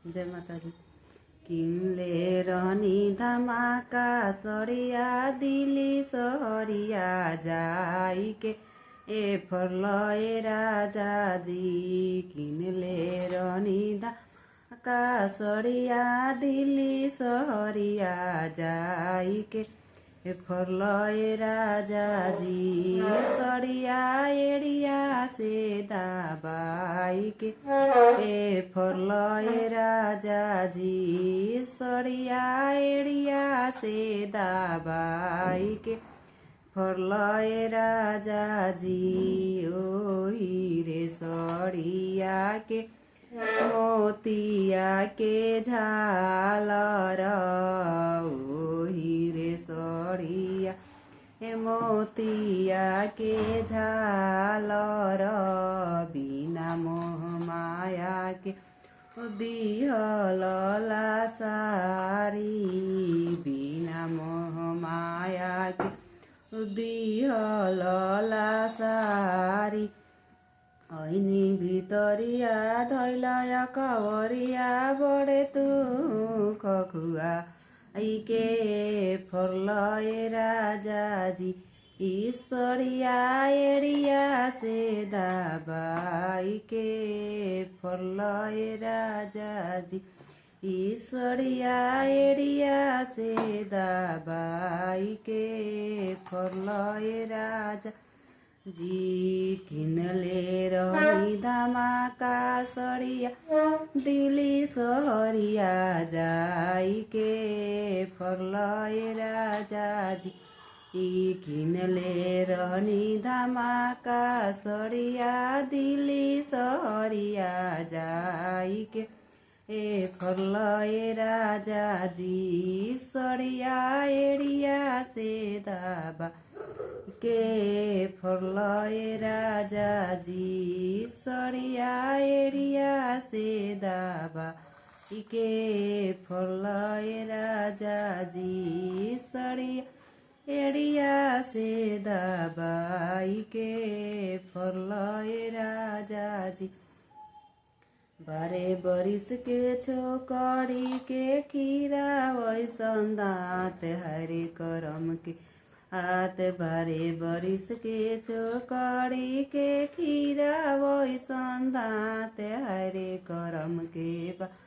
जय माता दी। किनले रहनी धमाका सरिया दिल्ली सहरिया जाइके ए फर्लए राजाजी। किनले रहनी धमाका सरिया दिल्ली सहरिया जाइके ए फर्लए राजाजी। सरिया एडिया से दाबाइके ए फर्लए राजाजी। सरिया एडिया से दाबाइके फर्लए राजाजी। ओ हिरे सरिया के मोतिया के झालर ओ हिरे सरिया मोतिया के झालर बिना मोह माया के दिहलला सारी। बिना मोह माया के दिहलला सारी। ऐनी भितरिया धैलया कवरिया बड़े तू खखुआ आइके फर्लए राजाजी। ईश्वरिया एडिया से दाबाइके फर्लए राजाजी। ईश्वरिया एडिया से दाबाइके फर्लए राजा जी। किनले रहनी धमाका सरिया दिल्ली सहरिया जाइके फर्लए राजाजी। किनले रहनी धमाका सरिया दिल्ली सहरिया जाइके ए फर्लए राजाजी। सरिया एडिया से दाबा के फर्लए राजाजी। सरिया एडिया से दाबा के फर्लए राजाजी। सरिया एडिया से दाबाइके फर्लए राजाजी। बारे बरिस के छोकरी के खीरा वैसन दाँत हरे करम के हाथ। बारे बरिस के छोकरी के खीरा वैसन दाँत हरे करम के बात।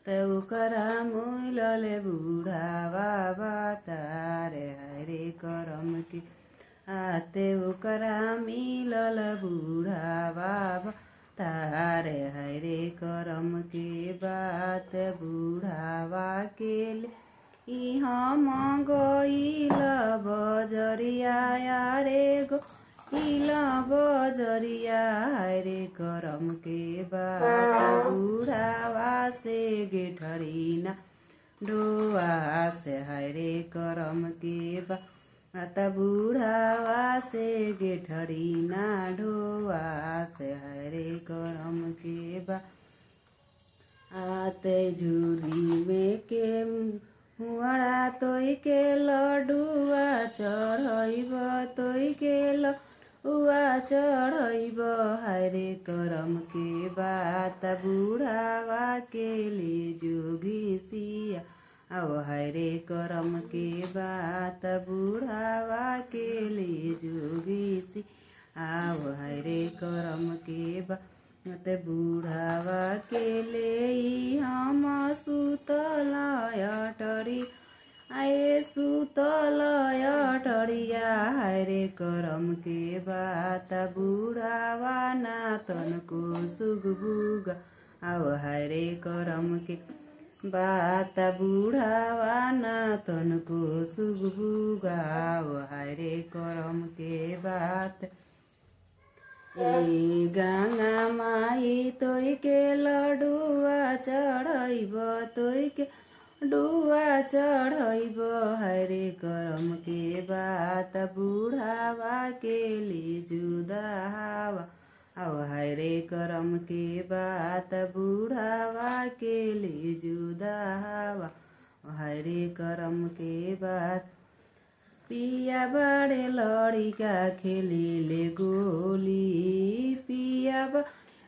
ओकरा मुलले बूढ़ा बाबा तारे हरे करम के हाथ। ओकरा मिलल बूढ़ा बाबा तारे हरे करम के बात। बूढ़ावा के हम गइल बजरिया यारे गइल बजरिया हरे करम के बात। बूढ़ावा से गेठरीना डोआ से हरे करम के बात। बूढ़ावा से गेठरीना ढोआ से हरे करम के बात। आते झूरी में के मुआड़ा तोई के लडुआ चढ़ैब तोई के लडुआ चढ़ैब हरे करम के बात। बूढ़ावा के ले जोगी सिया आओ हरे करम के बात। बूढ़ावा के ले जोगी सी आओ हरे करम के बात। बूढ़ावा के ले हम सुतल अटरी आए सुतल अटरिया हरे करम के बात। बूढ़ावा ना तनको सुगबुग आओ हरे करम के बात। बूढ़ावा ना तनको सुगबुग आओ हरे करम के बात। ए गंगा माई तोई के लडुआ चढ़ैब तोई के लडुआ चढ़ैब हरे करम के बात। बूढ़ावा के ले जुदावा आओ हरे करम के बात। बूढ़ावा के ले जुदावा हरे करम के बात। पिया बड़े लड़िका खेलिले गोली पिया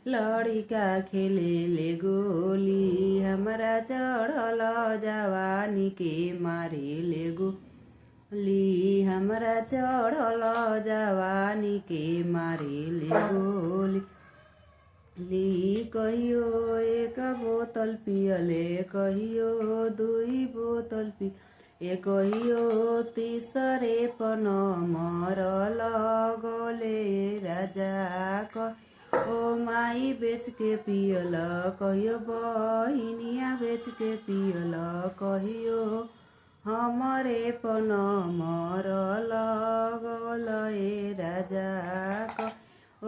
लड़िका खेले ले गोली हमरा चढ़ल जवानी के मारे ले गोली हमरा चढ़ल जवानी के मारे ले गोली कहियो एक बोतल पियले कहियो दुई बोतल कहियो तीसरे पन मरल गले राजा ओ माई बेच के पियल कहियो बहिनिया बेच के पियल कहियो हमरे पन मरल गले राजा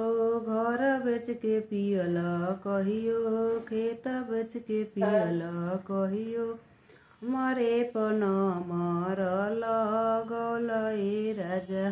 ओ घर बेच के पियल कहियो खेत बेच के पियल कहियो मरे पन मरल गले राजा।